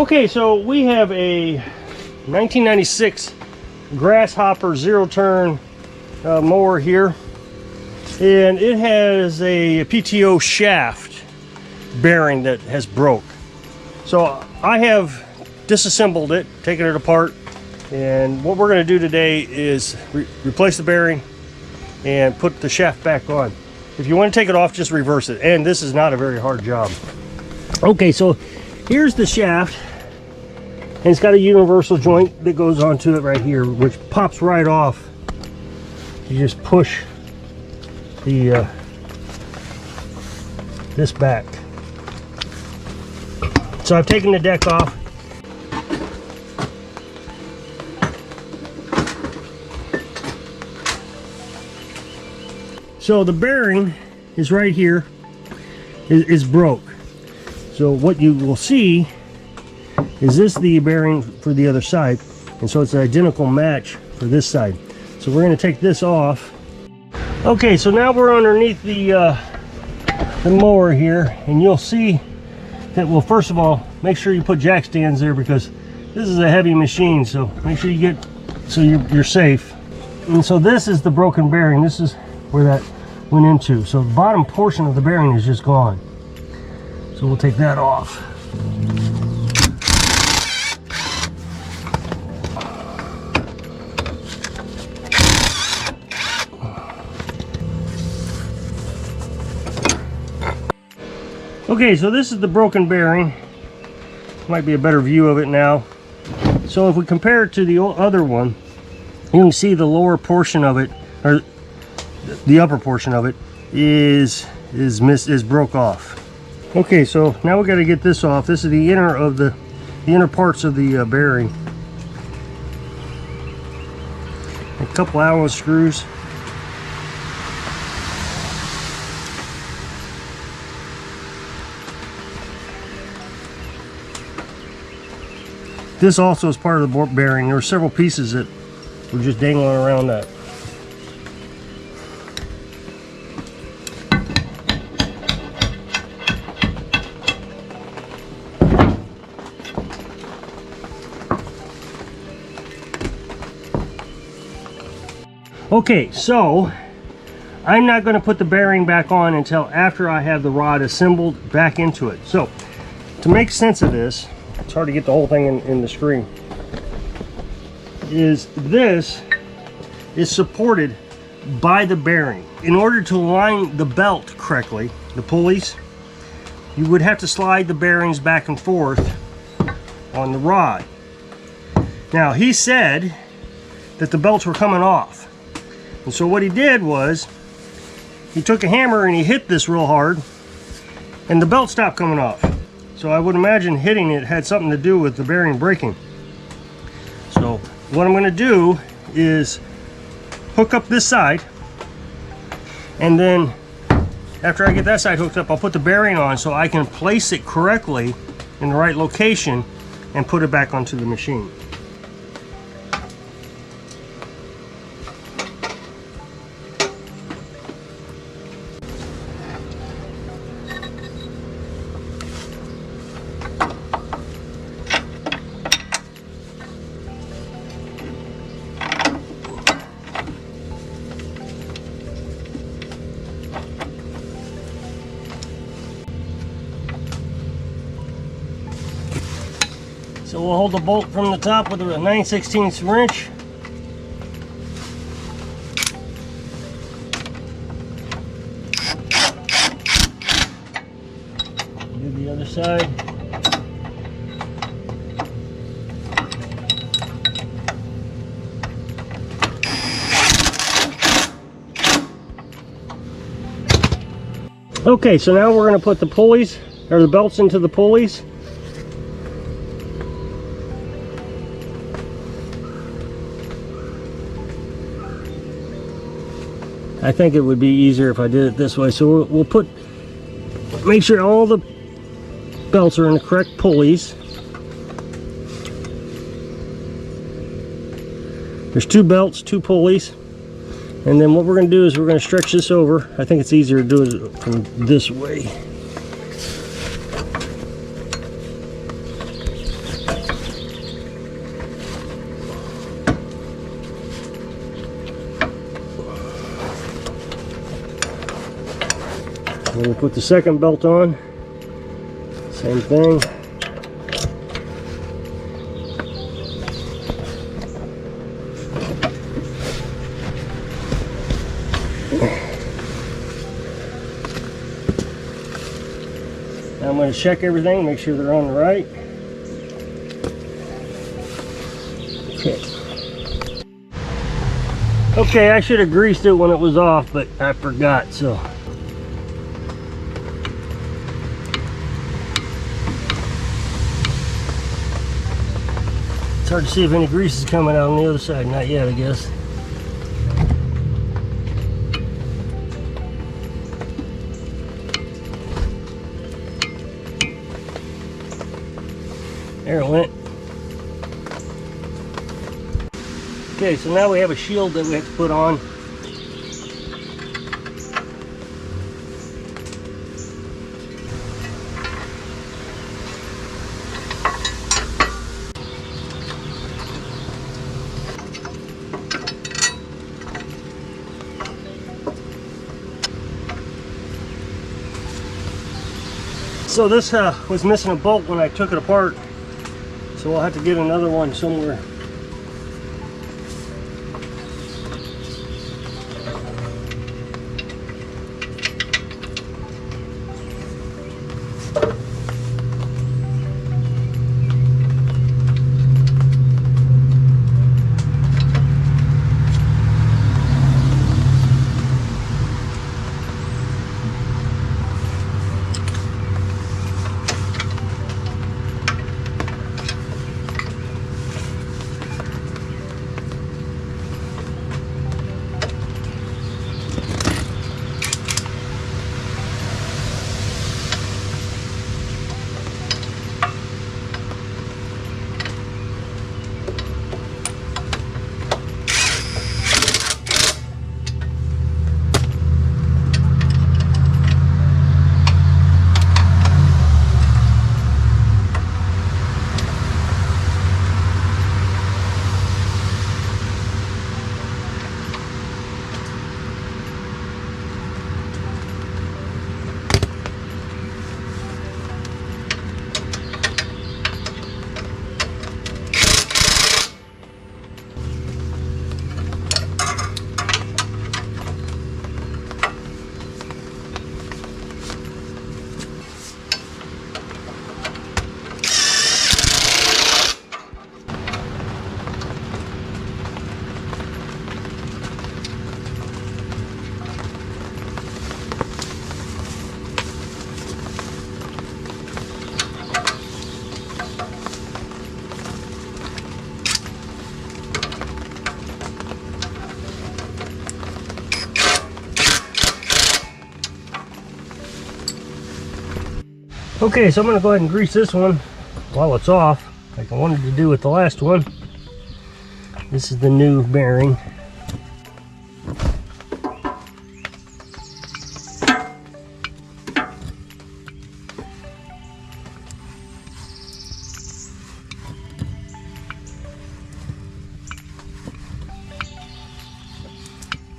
Okay, so we have a 1996 Grasshopper zero-turn mower here, and it has a PTO shaft bearing that has broke. So I have disassembled it, taken it apart, and what we're going to do today is replace the bearing and put the shaft back on. If you want to take it off, just reverse it, and this is not a very hard job. Okay, so here's the shaft, and it's got a universal joint that goes onto it right here, which pops right off. You just push the this back. So I've taken the deck off. So the bearing is right here, is broke. So what you will see is this the bearing for the other side, and so it's an identical match for this side. So we're going to take this off. Okay, so now we're underneath the mower here, and you'll see that, well, first of all, make sure you put jack stands there because this is a heavy machine, so make sure you get, so you're safe. And so this is the broken bearing. This is where that went into. So the bottom portion of the bearing is just gone. So we'll take that off. Okay, so this is the broken bearing. Might be a better view of it now. So if we compare it to the other one, you can see the lower portion of it, or the upper portion of it, is broke off. Okay, so now we got to get this off. This is the inner parts of the bearing. A couple Allen screws. This also is part of the bearing. There were several pieces that were just dangling around that. Okay, so I'm not going to put the bearing back on until after I have the rod assembled back into it. So to make sense of this, it's hard to get the whole thing in the screen, this is supported by the bearing. In order to align the belt correctly, the pulleys, you would have to slide the bearings back and forth on the rod. Now he said that the belts were coming off, and so what he did was he took a hammer and he hit this real hard, and the belt stopped coming off. So I would imagine hitting it had something to do with the bearing breaking. So what I'm going to do is hook up this side, and then after I get that side hooked up, I'll put the bearing on so I can place it correctly in the right location and put it back onto the machine. So we'll hold the bolt from the top with a 9/16 wrench. Do the other side. Okay, so now we're going to put the pulleys, or the belts, into the pulleys. I think it would be easier if I did it this way. So we'll make sure all the belts are in the correct pulleys. There's 2 belts, 2 pulleys. And then what we're going to do is we're going to stretch this over. I think it's easier to do it from this way. Then we put the second belt on. Same thing. Now I'm going to check everything, make sure they're on the right. Okay, I should have greased it when it was off, but I forgot, so. It's hard to see if any grease is coming out on the other side. Not yet, I guess. There it went. Okay, so now we have a shield that we have to put on. So this was missing a bolt when I took it apart, so we'll have to get another one somewhere. Okay, so I'm going to go ahead and grease this one while it's off, like I wanted to do with the last one. This is the new bearing.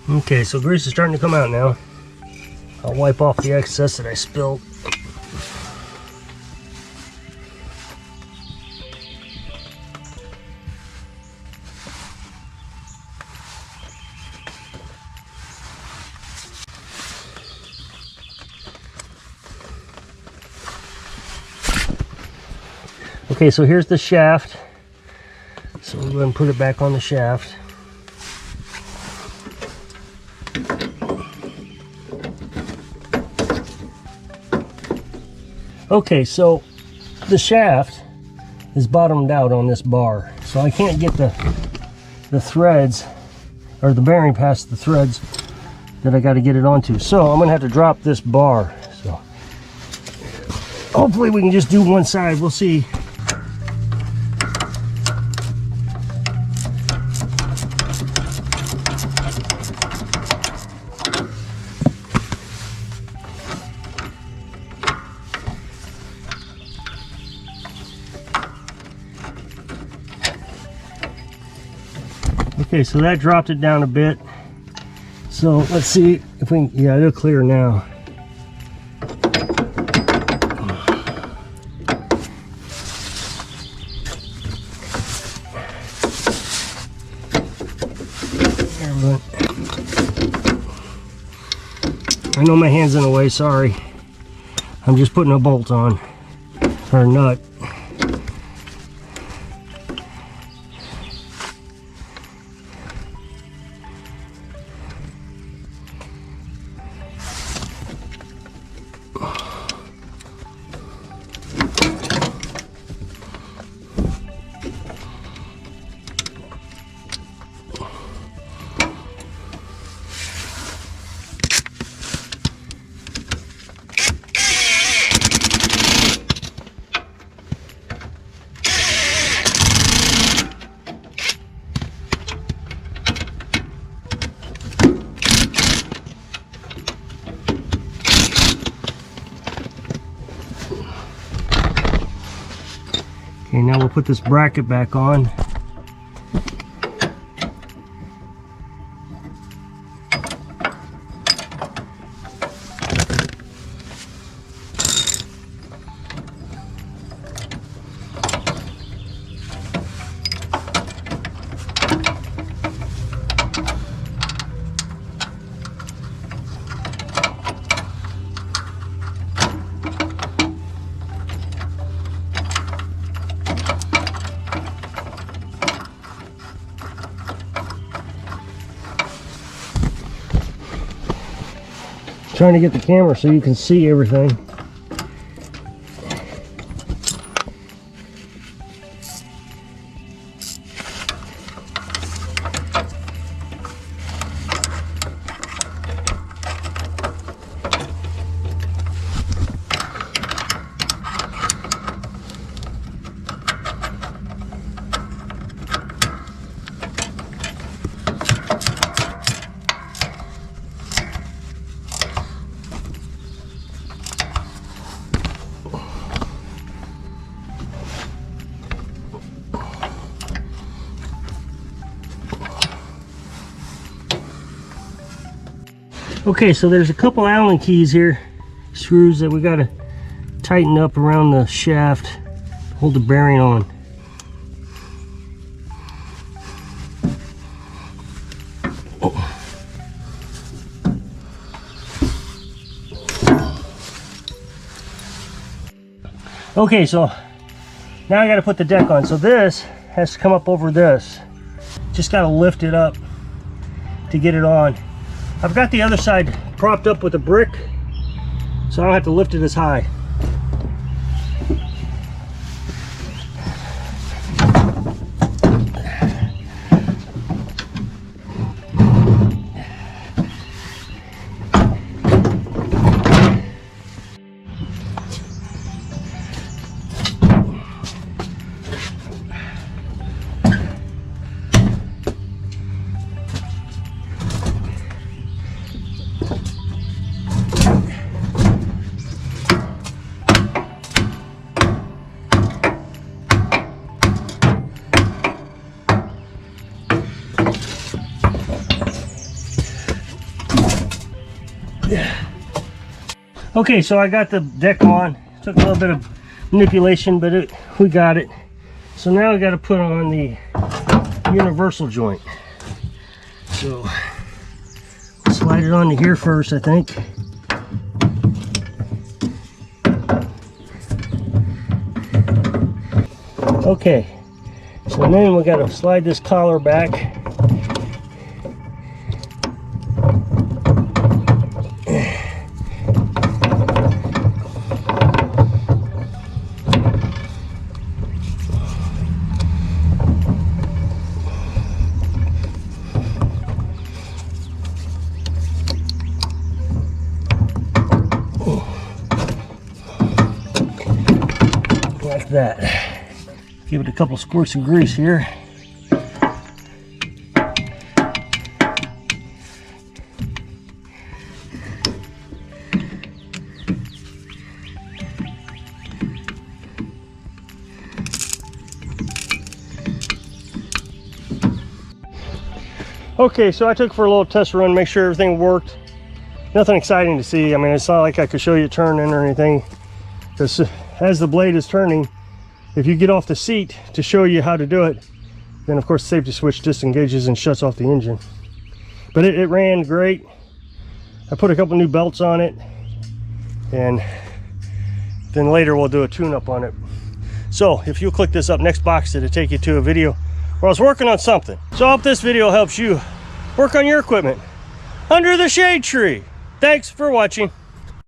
Okay, so grease is starting to come out now. I'll wipe off the excess that I spilled. Okay, so here's the shaft. So we'll go ahead and put it back on the shaft. Okay, so the shaft is bottomed out on this bar, so I can't get the threads or the bearing past the threads that I got to get it onto. So I'm gonna have to drop this bar. So hopefully we can just do one side. We'll see. Okay, so that dropped it down a bit. So let's see if we can, yeah, it'll clear now. I know my hand's in the way, sorry. I'm just putting a bolt on, or a nut. Okay, now we'll put this bracket back on. Trying to get the camera so you can see everything. Okay, so there's a couple Allen keys here, screws that we got to tighten up around the shaft, hold the bearing on. Okay, so now I got to put the deck on. So this has to come up over this. Just got to lift it up to get it on. I've got the other side propped up with a brick, so I don't have to lift it as high. Okay, so I got the deck on. Took a little bit of manipulation, but we got it. So now I got to put on the universal joint. So slide it onto here first, I think. Okay, so then we got to slide this collar back. Like that. Give it a couple squirts of grease here. Okay, so I took for a little test run, make sure everything worked. Nothing exciting to see. I mean, it's not like I could show you turning or anything, because as the blade is turning, if you get off the seat to show you how to do it, then of course the safety switch disengages and shuts off the engine. But it ran great. I put a couple new belts on it, and then later we'll do a tune-up on it. So if you'll click this up next box, it'll take you to a video where I was working on something. So I hope this video helps you work on your equipment under the shade tree. Thanks for watching.